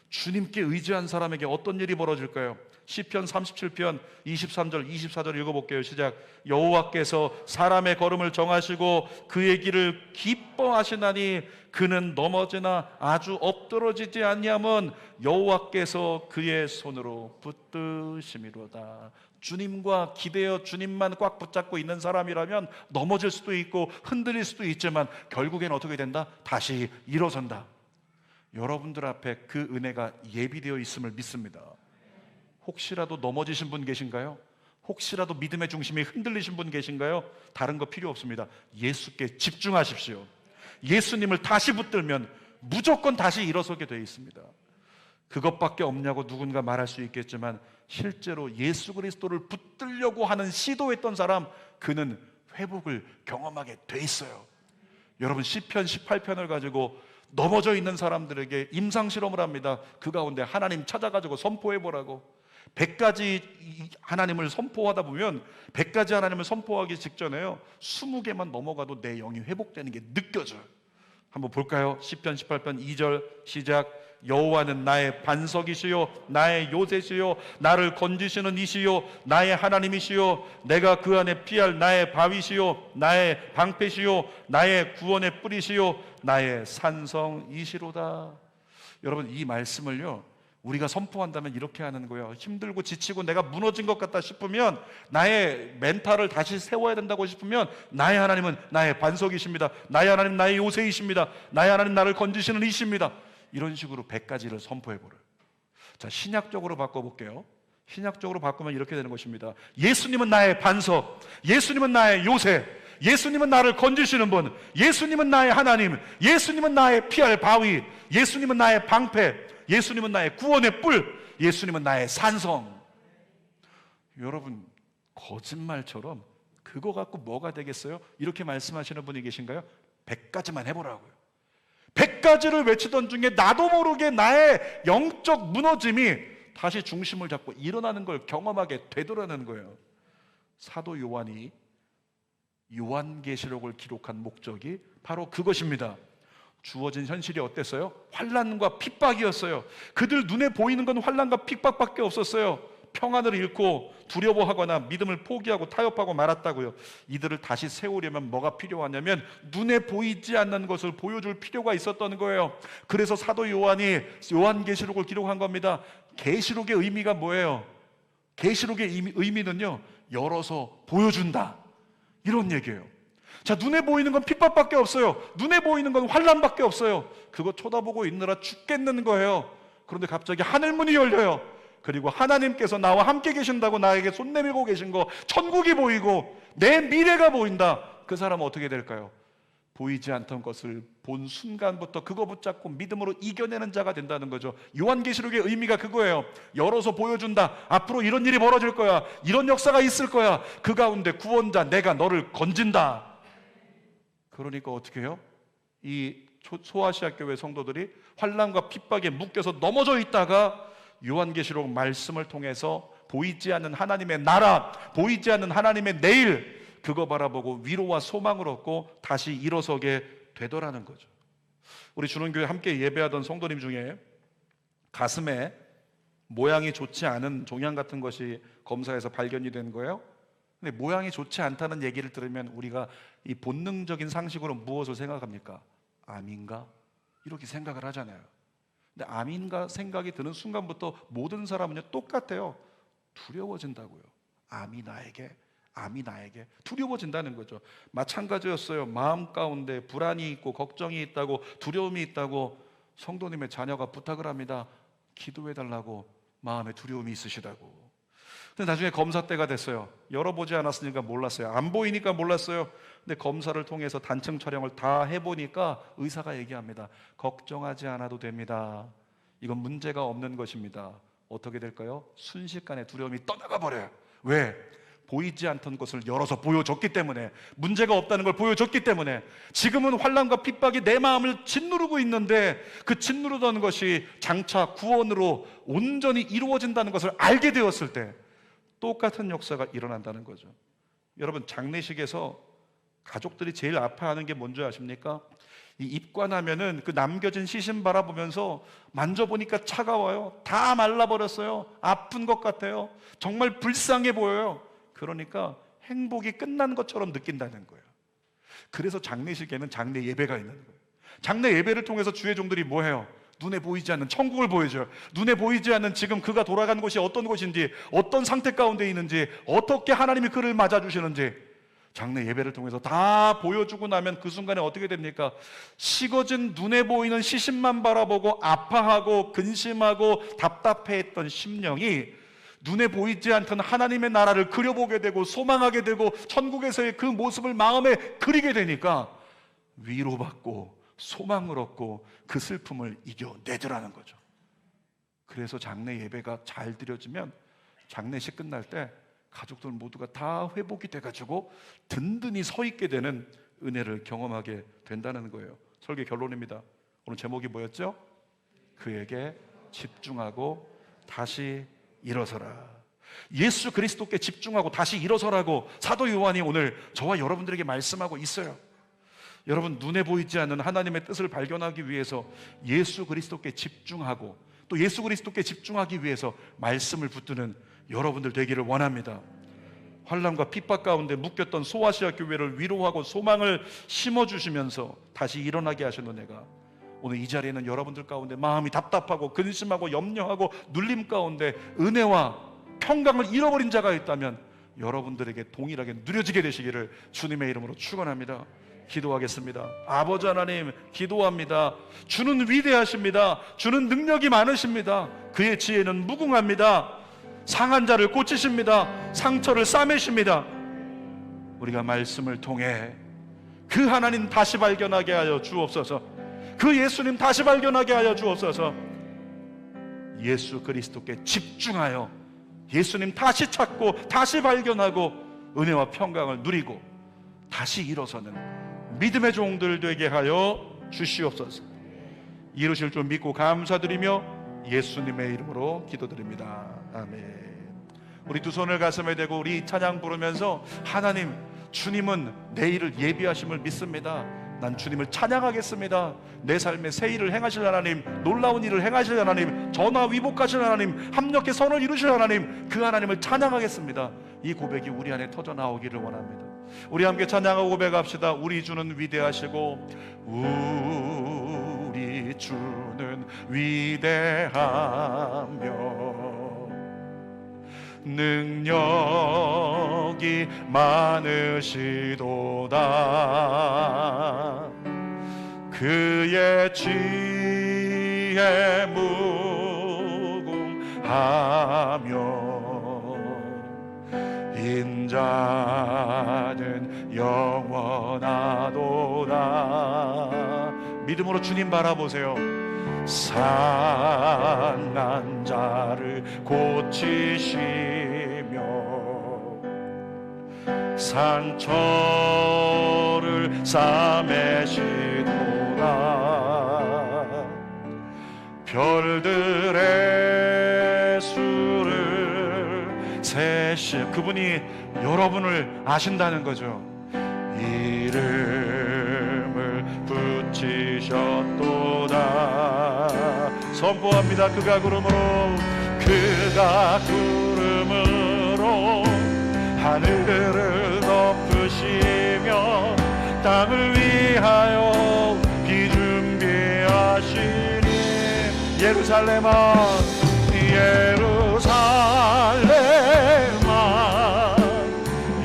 주님께 의지한 사람에게 어떤 일이 벌어질까요? 시편 37편 23절 24절 읽어볼게요. 시작. 여호와께서 사람의 걸음을 정하시고 그의 길을 기뻐하시나니 그는 넘어지나 아주 엎드러지지 아니함은 여호와께서 그의 손으로 붙드심이로다. 주님과 기대어 주님만 꽉 붙잡고 있는 사람이라면 넘어질 수도 있고 흔들릴 수도 있지만 결국엔 어떻게 된다? 다시 일어선다. 여러분들 앞에 그 은혜가 예비되어 있음을 믿습니다. 혹시라도 넘어지신 분 계신가요? 혹시라도 믿음의 중심이 흔들리신 분 계신가요? 다른 거 필요 없습니다. 예수께 집중하십시오. 예수님을 다시 붙들면 무조건 다시 일어서게 되어 있습니다. 그것밖에 없냐고 누군가 말할 수 있겠지만, 실제로 예수 그리스도를 붙들려고 하는 시도했던 사람, 그는 회복을 경험하게 돼 있어요. 여러분, 시편 18편을 가지고 넘어져 있는 사람들에게 임상실험을 합니다. 그 가운데 하나님 찾아가지고 선포해보라고. 100가지 하나님을 선포하다 보면 100가지 하나님을 선포하기 직전에요, 20개만 넘어가도 내 영이 회복되는 게 느껴져요. 한번 볼까요? 시편 18편 2절 시작. 여호와는 나의 반석이시요 나의 요새시요 나를 건지시는 이시요 나의 하나님이시요 내가 그 안에 피할 나의 바위시요 나의 방패시요 나의 구원의 뿌리시요 나의 산성이시로다. 여러분, 이 말씀을요, 우리가 선포한다면 이렇게 하는 거예요. 힘들고 지치고 내가 무너진 것 같다 싶으면, 나의 멘탈을 다시 세워야 된다고 싶으면, 나의 하나님은 나의 반석이십니다. 나의 하나님 나의 요새이십니다. 나의 하나님 나를 건지시는 이십니다. 이런 식으로 100가지를 선포해버려요. 자, 신약적으로 바꿔볼게요. 신약적으로 바꾸면 이렇게 되는 것입니다. 예수님은 나의 반석, 예수님은 나의 요새, 예수님은 나를 건지시는 분, 예수님은 나의 하나님, 예수님은 나의 피할 바위, 예수님은 나의 방패, 예수님은 나의 구원의 뿔, 예수님은 나의 산성. 여러분, 거짓말처럼 그거 갖고 뭐가 되겠어요? 이렇게 말씀하시는 분이 계신가요? 100가지만 해보라고요. 100가지를 외치던 중에 나도 모르게 나의 영적 무너짐이 다시 중심을 잡고 일어나는 걸 경험하게 되더라는 거예요. 사도 요한이 요한계시록을 기록한 목적이 바로 그것입니다. 주어진 현실이 어땠어요? 환난과 핍박이었어요. 그들 눈에 보이는 건 환난과 핍박밖에 없었어요. 평안을 잃고 두려워하거나 믿음을 포기하고 타협하고 말았다고요. 이들을 다시 세우려면 뭐가 필요하냐면 눈에 보이지 않는 것을 보여줄 필요가 있었던 거예요. 그래서 사도 요한이 요한계시록을 기록한 겁니다. 계시록의 의미가 뭐예요? 계시록의 의미는요, 열어서 보여준다, 이런 얘기예요. 자, 눈에 보이는 건 핍박밖에 없어요. 눈에 보이는 건 환난밖에 없어요. 그거 쳐다보고 있느라 죽겠는 거예요. 그런데 갑자기 하늘문이 열려요. 그리고 하나님께서 나와 함께 계신다고 나에게 손 내밀고 계신 거, 천국이 보이고 내 미래가 보인다. 그 사람은 어떻게 될까요? 보이지 않던 것을 본 순간부터 그거 붙잡고 믿음으로 이겨내는 자가 된다는 거죠. 요한계시록의 의미가 그거예요. 열어서 보여준다. 앞으로 이런 일이 벌어질 거야. 이런 역사가 있을 거야. 그 가운데 구원자 내가 너를 건진다. 그러니까 어떻게 해요? 이 소아시아 교회 성도들이 환난과 핍박에 묶여서 넘어져 있다가 요한계시록 말씀을 통해서 보이지 않는 하나님의 나라, 보이지 않는 하나님의 내일, 그거 바라보고 위로와 소망을 얻고 다시 일어서게 되더라는 거죠. 우리 주는교회 함께 예배하던 성도님 중에 가슴에 모양이 좋지 않은 종양 같은 것이 검사에서 발견이 된 거예요. 근데 모양이 좋지 않다는 얘기를 들으면 우리가 이 본능적인 상식으로 무엇을 생각합니까? 암인가? 이렇게 생각을 하잖아요. 근데 암인가 생각이 드는 순간부터 모든 사람은요 똑같아요. 두려워진다고요. 암이 나에게 두려워진다는 거죠. 마찬가지였어요. 마음 가운데 불안이 있고 걱정이 있다고, 두려움이 있다고 성도님의 자녀가 부탁을 합니다. 기도해달라고 마음에 두려움이 있으시다고. 근데 나중에 검사 때가 됐어요. 열어보지 않았으니까 몰랐어요. 안 보이니까 몰랐어요. 근데 검사를 통해서 단층 촬영을 다 해보니까 의사가 얘기합니다. 걱정하지 않아도 됩니다. 이건 문제가 없는 것입니다. 어떻게 될까요? 순식간에 두려움이 떠나가 버려요. 왜? 보이지 않던 것을 열어서 보여줬기 때문에, 문제가 없다는 걸 보여줬기 때문에. 지금은 환난과 핍박이 내 마음을 짓누르고 있는데 그 짓누르던 것이 장차 구원으로 온전히 이루어진다는 것을 알게 되었을 때 똑같은 역사가 일어난다는 거죠. 여러분, 장례식에서 가족들이 제일 아파하는 게 뭔지 아십니까? 이 입관하면은 그 남겨진 시신 바라보면서 만져보니까 차가워요. 다 말라버렸어요. 아픈 것 같아요. 정말 불쌍해 보여요. 그러니까 행복이 끝난 것처럼 느낀다는 거예요. 그래서 장례식에는 장례 예배가 있는 거예요. 장례 예배를 통해서 주의 종들이 뭐 해요? 눈에 보이지 않는 천국을 보여줘요. 눈에 보이지 않는 지금 그가 돌아간 곳이 어떤 곳인지, 어떤 상태 가운데 있는지, 어떻게 하나님이 그를 맞아주시는지 장례 예배를 통해서 다 보여주고 나면 그 순간에 어떻게 됩니까? 식어진 눈에 보이는 시신만 바라보고 아파하고 근심하고 답답해했던 심령이 눈에 보이지 않던 하나님의 나라를 그려보게 되고 소망하게 되고 천국에서의 그 모습을 마음에 그리게 되니까 위로받고 소망을 얻고 그 슬픔을 이겨내더라는 거죠. 그래서 장례 예배가 잘 드려지면 장례식 끝날 때 가족들 모두가 다 회복이 돼가지고 든든히 서 있게 되는 은혜를 경험하게 된다는 거예요. 설교 결론입니다. 오늘 제목이 뭐였죠? 그에게 집중하고 다시 일어서라. 예수 그리스도께 집중하고 다시 일어서라고 사도 요한이 오늘 저와 여러분들에게 말씀하고 있어요. 여러분, 눈에 보이지 않는 하나님의 뜻을 발견하기 위해서 예수 그리스도께 집중하고 또 예수 그리스도께 집중하기 위해서 말씀을 붙드는 여러분들 되기를 원합니다. 환난과 핍박 가운데 묶였던 소아시아 교회를 위로하고 소망을 심어주시면서 다시 일어나게 하신 은혜가 오늘 이 자리에 있는 여러분들 가운데 마음이 답답하고 근심하고 염려하고 눌림 가운데 은혜와 평강을 잃어버린 자가 있다면 여러분들에게 동일하게 누려지게 되시기를 주님의 이름으로 축원합니다. 기도하겠습니다. 아버지 하나님 기도합니다. 주는 위대하십니다. 주는 능력이 많으십니다. 그의 지혜는 무궁합니다. 상한 자를 고치십니다. 상처를 싸매십니다. 우리가 말씀을 통해 그 하나님 다시 발견하게 하여 주옵소서. 그 예수님 다시 발견하게 하여 주옵소서. 예수 그리스도께 집중하여 예수님 다시 찾고 다시 발견하고 은혜와 평강을 누리고 다시 일어서는 믿음의 종들 되게 하여 주시옵소서. 이루실 줄 믿고 감사드리며 예수님의 이름으로 기도드립니다. 아멘. 우리 두 손을 가슴에 대고 우리 찬양 부르면서 하나님, 주님은 내일을 예비하심을 믿습니다. 난 주님을 찬양하겠습니다. 내 삶에 새 일을 행하실 하나님, 놀라운 일을 행하실 하나님, 전화 위복하실 하나님, 합력의 선을 이루실 하나님, 그 하나님을 찬양하겠습니다. 이 고백이 우리 안에 터져 나오기를 원합니다. 우리 함께 찬양하고 고백합시다. 우리 주는 위대하시고 우리 주는 위대하며 능력이 많으시도다. 그의 지혜 무궁하며 인자는 영원하도다. 믿음으로 주님 바라보세요. 상한 자를 고치시며 상처를 싸매시도다. 별들의 수를 세시, 그분이 여러분을 아신다는 거죠. 이름을 붙이셨도다. 선포합니다. 그가 구름으로 하늘을 덮으시며 땅을 위하여 비준비하시니 예루살렘아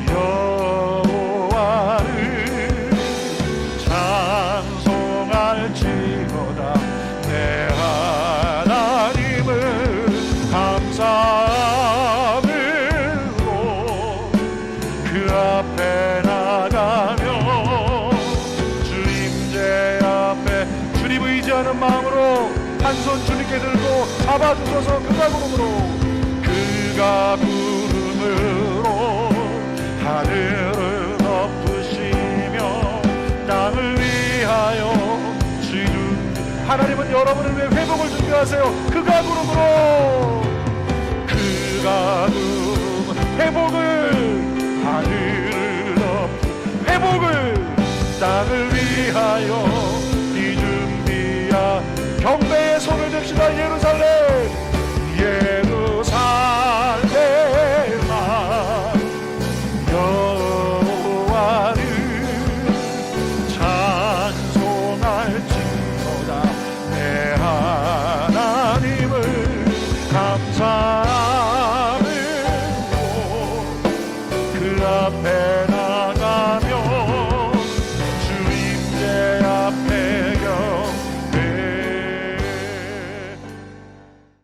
여호와를 찬송할지어다. 내 하나님을 감사함으로 그 앞에 나가며 주 임재 앞에 주님 의지하는 마음으로 한 손 주님께 들고 잡아주셔서 그가 구름으로 하늘을 덮으시며 땅을 위하여 지금 하나님은 여러분을 위해 회복을 준비하세요. 그가 구름으로 회복을 하늘을 회복을 땅을 위하여 비준비야. 경배의 손을 듭시다. 예루살렘아 여호와를 찬송할지어다. 내 하나님을 감사함으로 그 앞에